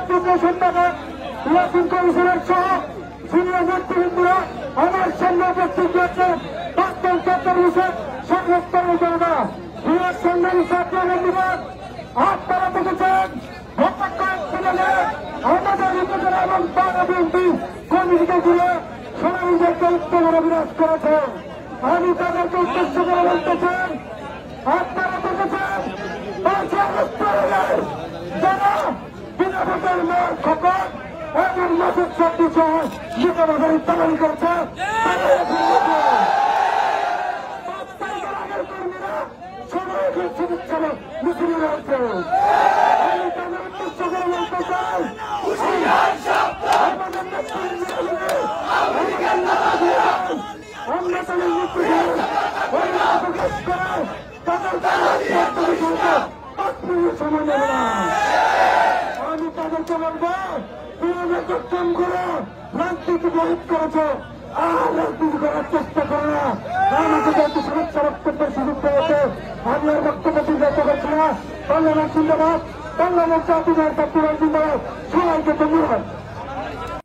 যুগ্ম সম্পাদক ইয়াসিন কমিশনের সহ সিনিয়র নেতৃবৃন্দরা আমার সামনে উপস্থিত হয়েছেন। প্রাক্তন ছাত্র পরিষদ সংযুক্ত জনতা বৃহৎ সংগ্রামী ছাত্র বন্ধুগণ, আপনারা দেখেছেন গত কয়েকদিন আগে আমাদের উপজেলা এবং বাংলা বিএনপি কমিটিকে ঘিরে সোনালীদেরকে উত্তেজনা বিরাজ করেছে। আমি তাদেরকে উদ্দেশ্য করে বলতে চাই, আপনারা দেখেছেন 5 আগস্ট যারা বিনা ভোটের মেয়র খোকন এবং মাসুদ চৌধুরী সহ নিকাবাজারি তালানি করছে, কর্মীরা সবাই চিকিৎসা মিছিলে রয়েছে। আমি তাদের উদ্দেশ্য করে বলতে চাই, আমাদের আমরা তাদের মৃত্যু প্রকাশ করে তাদের সময় নেব না। আমি তাদেরকে বলবো, তুমি কাম করো, রাজনীতি বহিত করেছো, আর রাজনীতি করার চেষ্টা করো না। আমাকে যেহেতু সমস্যা বক্তব্যের সুযোগ পেয়েছে, আমি আর বক্তব্য চিন্তা করছি না। বাংলাদেশ জিন্দাবাদ, বাংলাদেশ জাতীয় জিন্দাবাদ, সবাইকে ধন্যবাদ।